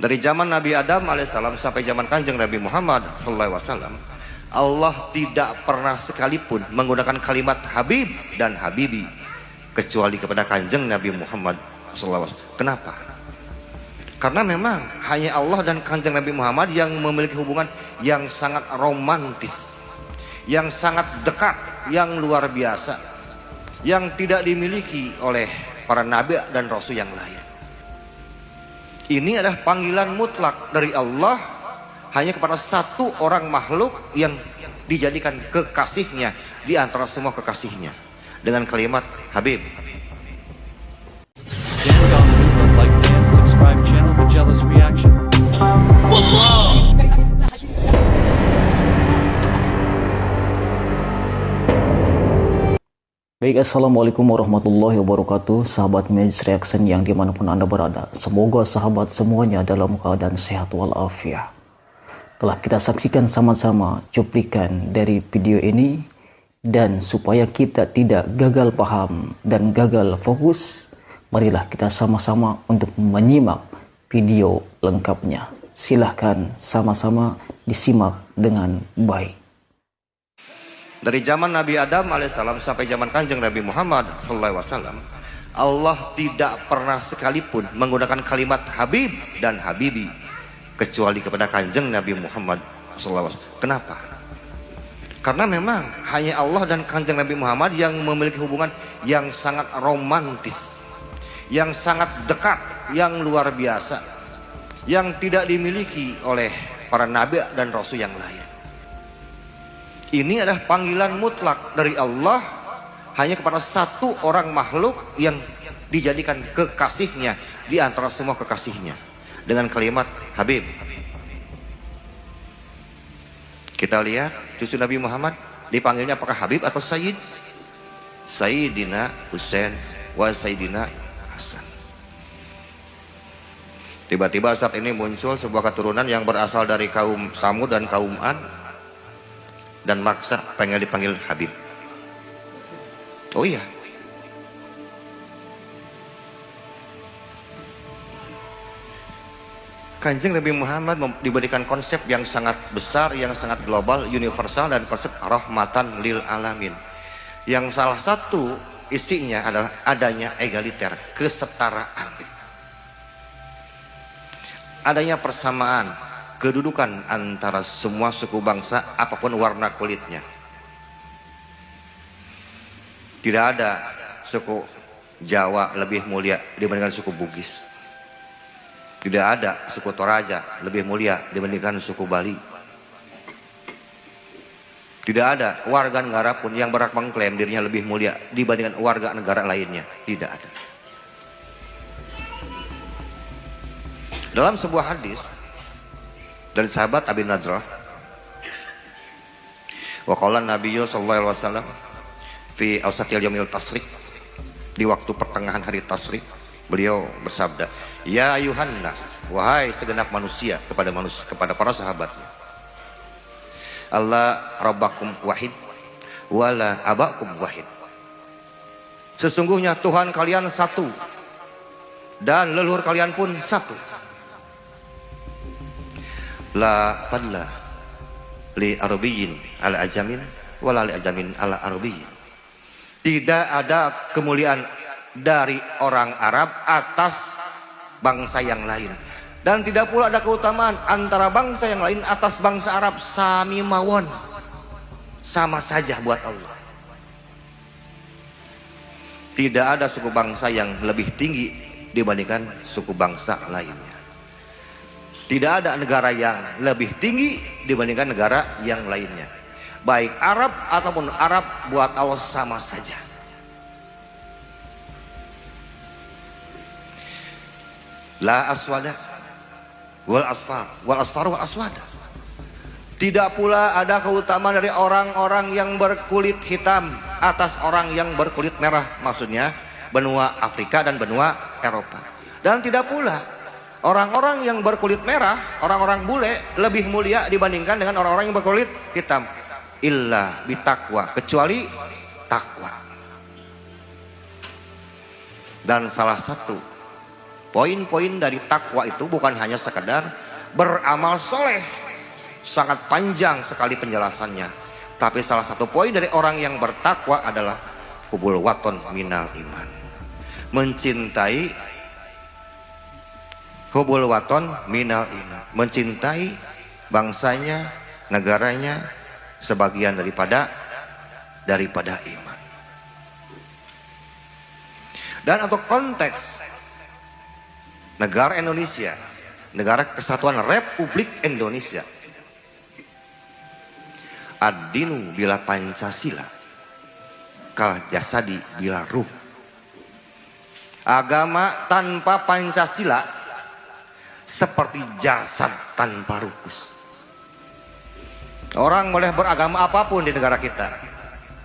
Dari zaman Nabi Adam alaihissalam sampai zaman Kanjeng Nabi Muhammad SAW, Allah tidak pernah sekalipun menggunakan kalimat Habib dan Habibi kecuali kepada Kanjeng Nabi Muhammad SAW. Kenapa? Karena memang hanya Allah dan Kanjeng Nabi Muhammad yang memiliki hubungan yang sangat romantis, yang sangat dekat, yang luar biasa, yang tidak dimiliki oleh para nabi dan rasul yang lain. Ini adalah panggilan mutlak dari Allah hanya kepada satu orang makhluk yang dijadikan kekasihnya di antara semua kekasihnya dengan kalimat Habib. Dan like dan subscribe channel Majelis Reaction. Baik, assalamualaikum warahmatullahi wabarakatuh. Sahabat Majelis Reaction yang dimanapun anda berada, semoga sahabat semuanya dalam keadaan sehat walafiat. Telah kita saksikan sama-sama cuplikan dari video ini, dan supaya kita tidak gagal paham dan gagal fokus, marilah kita sama-sama untuk menyimak video lengkapnya. Silahkan sama-sama disimak dengan baik. Dari zaman Nabi Adam alaihissalam sampai zaman Kanjeng Nabi Muhammad SAW, Allah tidak pernah sekalipun menggunakan kalimat Habib dan Habibi kecuali kepada Kanjeng Nabi Muhammad SAW. Kenapa? Karena memang hanya Allah dan Kanjeng Nabi Muhammad yang memiliki hubungan yang sangat romantis, yang sangat dekat, yang luar biasa, yang tidak dimiliki oleh para nabi dan rasul yang lain. Ini adalah panggilan mutlak dari Allah hanya kepada satu orang makhluk yang dijadikan kekasihnya di antara semua kekasihnya dengan kalimat Habib. Kita lihat cucu Nabi Muhammad dipanggilnya apakah Habib atau Sayyid? Sayyidina Husain wa Sayyidina Hasan. Tiba-tiba saat ini muncul sebuah keturunan yang berasal dari kaum Samud dan kaum Ad, dan maksa pengen dipanggil Habib. Oh iya, Kanjeng Nabi Muhammad diberikan konsep yang sangat besar, yang sangat global, universal, dan konsep rahmatan lil alamin, yang salah satu isinya adalah adanya egaliter, kesetaraan, adanya persamaan kedudukan antara semua suku bangsa apapun warna kulitnya. Tidak ada suku Jawa lebih mulia dibandingkan suku Bugis. Tidak ada suku Toraja lebih mulia dibandingkan suku Bali. Tidak ada warga negara pun yang berhak mengklaim dirinya lebih mulia dibandingkan warga negara lainnya. Tidak ada. Dalam sebuah hadis dari sahabat Abi Nadrah, wa qala Nabiyyu sallallahu alaihi wasallam fi awsatil yaumil tasrik, di waktu pertengahan hari tasrik, beliau bersabda, ya ayuhan nas, wahai segenap manusia, kepada para sahabatnya, Allah rabbakum wahid wala abakum wahid, sesungguhnya Tuhan kalian satu dan leluhur kalian pun satu. La fadla li arabiyyin ala ajamin wala li ajamin ala arabiyyin. Tidak ada kemuliaan dari orang Arab atas bangsa yang lain, dan tidak pula ada keutamaan antara bangsa yang lain atas bangsa Arab. Sami mawon, sama saja buat Allah. Tidak ada suku bangsa yang lebih tinggi dibandingkan suku bangsa lainnya. Tidak ada negara yang lebih tinggi dibandingkan negara yang lainnya. Baik Arab ataupun Arab, buat Allah sama saja. La aswada wal asfar wal asfar wal aswada. Tidak pula ada keutamaan dari orang-orang yang berkulit hitam atas orang yang berkulit merah, maksudnya benua Afrika dan benua Eropa. Dan tidak pula orang-orang yang berkulit merah, orang-orang bule, lebih mulia dibandingkan dengan orang-orang yang berkulit hitam. Illa bitakwa, kecuali takwa. Dan salah satu Poin-poin dari takwa itu bukan hanya sekedar beramal soleh, sangat panjang sekali penjelasannya. Tapi salah satu poin dari orang yang bertakwa adalah hubul waton minal iman, mencintai hubul waton minal iman, mencintai bangsanya, negaranya sebagian daripada iman. Dan untuk konteks negara Indonesia, negara kesatuan Republik Indonesia, ad-dinu bila Pancasila, kal jasadi bila ruh. Agama tanpa Pancasila seperti jasad tanpa ruh. Orang boleh beragama apapun di negara kita,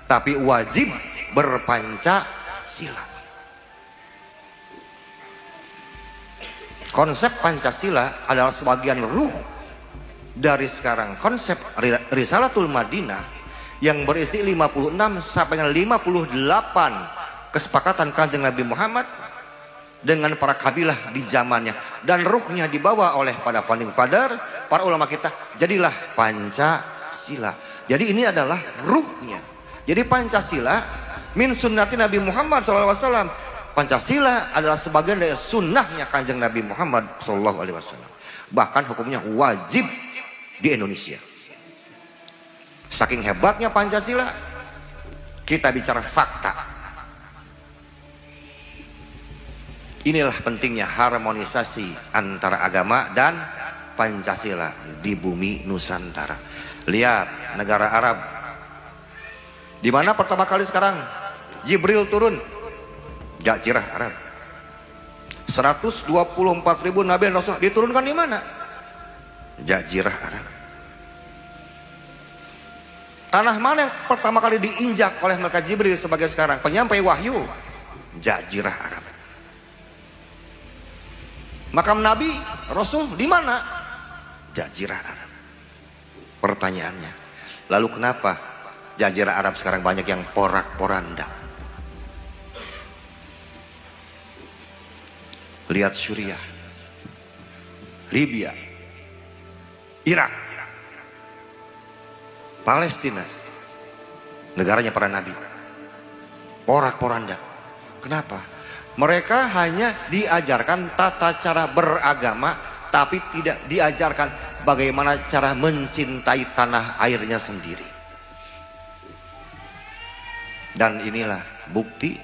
tapi wajib berpancasila. Konsep Pancasila adalah sebagian ruh dari sekarang konsep Risalatul Madinah yang berisi 56 sampai 58 kesepakatan Kanjeng Nabi Muhammad dengan para kabilah di zamannya, dan ruhnya dibawa oleh para founding father, para ulama kita, jadilah Pancasila. Jadi ini adalah ruhnya. Jadi Pancasila min sunnati Nabi Muhammad SAW. Pancasila adalah sebagian dari sunnahnya Kanjeng Nabi Muhammad SAW. Bahkan hukumnya wajib di Indonesia. Saking hebatnya Pancasila, kita bicara fakta. Inilah pentingnya harmonisasi antara agama dan Pancasila di bumi Nusantara. Lihat negara Arab, di mana pertama kali sekarang Jibril turun, Jazirah Arab. 124.000 Nabi dan Rasul diturunkan di mana? Jazirah Arab. Tanah mana yang pertama kali diinjak oleh malaikat Jibril sebagai sekarang penyampai wahyu? Jazirah Arab. Makam Nabi, Rasul di mana? Jazirah Arab. Pertanyaannya, lalu kenapa Jazirah Arab sekarang banyak yang porak-poranda? Lihat Suriah, Libya, Irak, Palestina, negaranya para nabi, porak-poranda. Kenapa? Mereka hanya diajarkan tata cara beragama, tapi tidak diajarkan bagaimana cara mencintai tanah airnya sendiri. Dan inilah bukti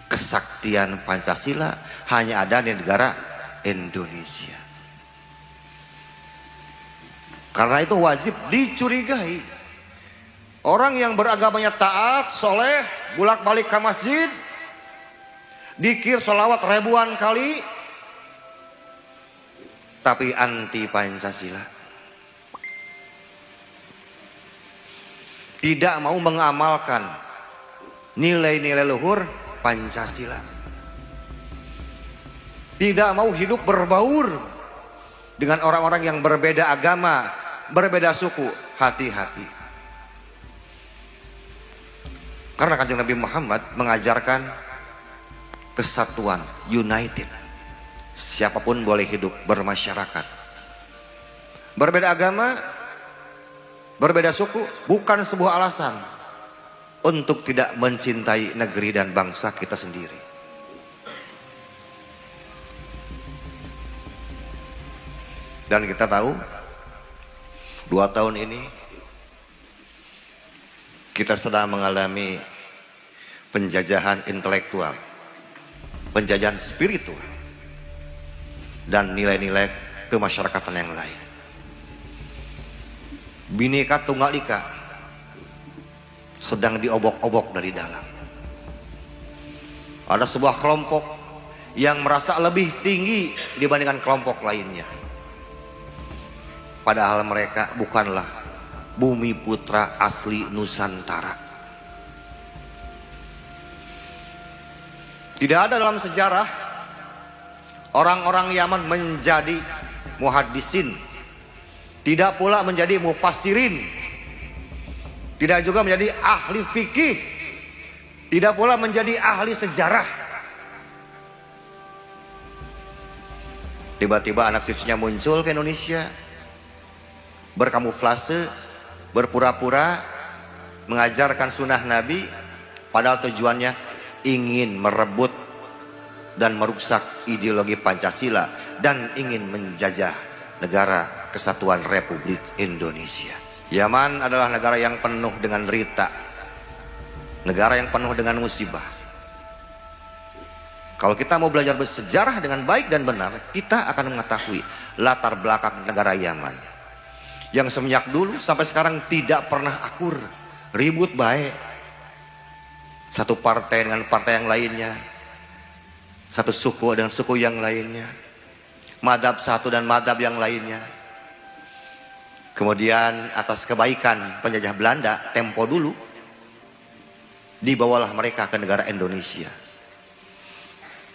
kesaktian Pancasila hanya ada di negara Indonesia. Karena itu wajib dicurigai. Orang yang beragamanya taat, soleh, bolak-balik ke masjid, dikir sholawat ribuan kali, tapi anti Pancasila, tidak mau mengamalkan nilai-nilai luhur Pancasila, tidak mau hidup berbaur dengan orang-orang yang berbeda agama, berbeda suku. Hati-hati, karena Kanjeng Nabi Muhammad mengajarkan kesatuan, united. Siapapun boleh hidup bermasyarakat. Berbeda agama, berbeda suku bukan sebuah alasan untuk tidak mencintai negeri dan bangsa kita sendiri. Dan kita tahu 2 tahun ini kita sedang mengalami penjajahan intelektual, penjajahan spiritual, dan nilai-nilai kemasyarakatan yang lain. Bhinneka Tunggal Ika sedang diobok-obok dari dalam. Ada sebuah kelompok yang merasa lebih tinggi dibandingkan kelompok lainnya. Padahal mereka bukanlah bumi putra asli Nusantara. Tidak ada dalam sejarah orang-orang Yaman menjadi muhaddisin, tidak pula menjadi mufassirin, tidak juga menjadi ahli fikih, tidak pula menjadi ahli sejarah. Tiba-tiba anak cucunya muncul ke Indonesia, berkamuflase, berpura-pura mengajarkan sunnah Nabi, padahal tujuannya ingin merebut dan merusak ideologi Pancasila dan ingin menjajah negara Kesatuan Republik Indonesia. Yaman adalah negara yang penuh dengan derita, negara yang penuh dengan musibah. Kalau kita mau belajar bersejarah dengan baik dan benar, kita akan mengetahui latar belakang negara Yaman yang semenjak dulu sampai sekarang tidak pernah akur, ribut baik. Satu partai dengan partai yang lainnya, satu suku dengan suku yang lainnya, madhab satu dan madhab yang lainnya. Kemudian atas kebaikan penjajah Belanda tempo dulu, dibawalah mereka ke negara Indonesia,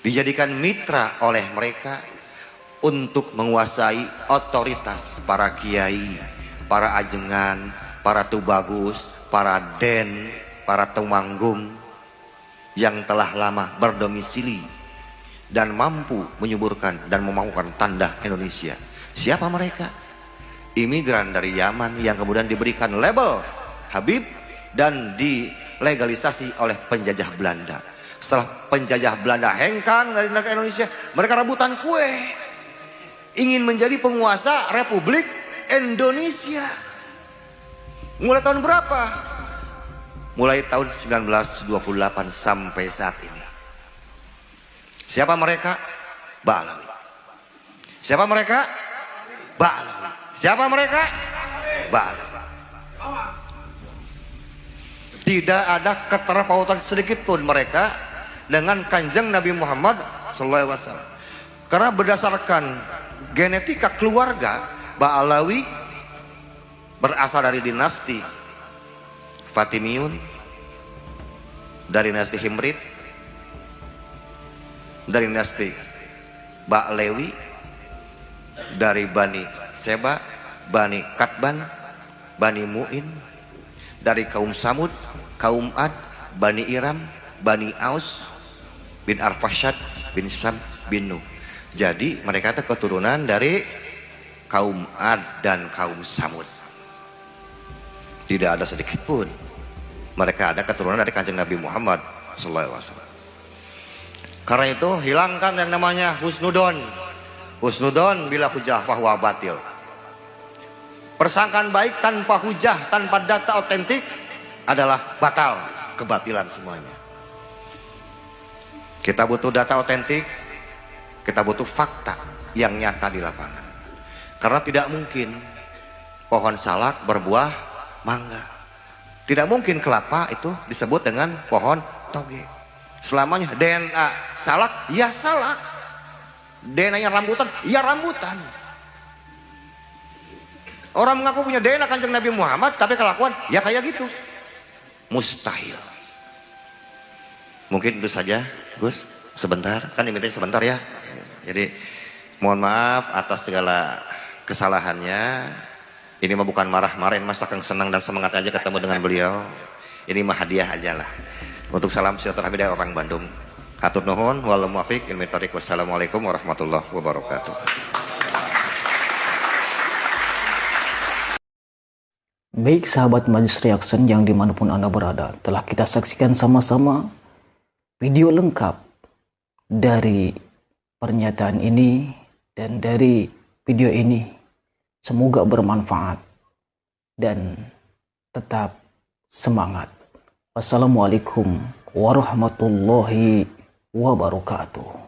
dijadikan mitra oleh mereka untuk menguasai otoritas para kiai, para ajengan, para tubagus, para den, para temanggung yang telah lama berdomisili dan mampu menyuburkan dan memaukan tanda Indonesia. Siapa mereka? Imigran dari Yaman yang kemudian diberikan label Habib dan dilegalisasi oleh penjajah Belanda. Setelah penjajah Belanda hengkang dari negara Indonesia, mereka rebutan kue, ingin menjadi penguasa Republik Indonesia. Mulai tahun berapa? Mulai tahun 1928 sampai saat ini. Siapa mereka? Ba'alawi. Siapa mereka? Ba'alawi. Siapa mereka? Ba'alawi. Tidak ada keterpautan sedikit pun mereka dengan kanjeng Nabi Muhammad SAW. Karena berdasarkan genetika keluarga, Ba'alawi berasal dari dinasti Fatimiyun, dari dinasti Himrid, dari dinasti Ba'lewi, dari Bani Seba, Bani Katban, Bani Mu'in, dari kaum Samud, kaum Ad, Bani Iram, Bani Aus, bin Arfashad, bin Sam, bin Nuh. Jadi mereka itu keturunan dari kaum Ad dan kaum Samud. Tidak ada sedikit pun mereka ada keturunan dari kanjeng Nabi Muhammad SAW. Karena itu hilangkan yang namanya husnudon. Husnudon bila hujah fahuwa batil. Persangkaan baik tanpa hujah, tanpa data otentik adalah batal, kebatilan semuanya. Kita butuh data otentik, kita butuh fakta yang nyata di lapangan. Karena tidak mungkin pohon salak berbuah mangga. Tidak mungkin kelapa itu disebut dengan pohon toge. Selamanya DNA salak, ya salak. DNA-nya rambutan, ya rambutan. Orang mengaku punya DNA kanjeng Nabi Muhammad, tapi kelakuan ya kayak gitu. Mustahil. Mungkin itu saja, Gus. Sebentar, kan diminta sebentar ya. Jadi mohon maaf atas segala kesalahannya. Ini mah bukan marah-marahin, mas akan senang dan semangat aja ketemu dengan beliau. Ini mah hadiah aja lah. Untuk salam silaturahmi dari orang Bandung. Hatur nuhun, wal muwafiq, ilmi thariq. Wassalamualaikum warahmatullahi wabarakatuh. Baik sahabat Majlis Reaction yang dimanapun Anda berada, telah kita saksikan sama-sama video lengkap dari pernyataan ini dan dari video ini. Semoga bermanfaat dan tetap semangat. Wassalamualaikum warahmatullahi wabarakatuh.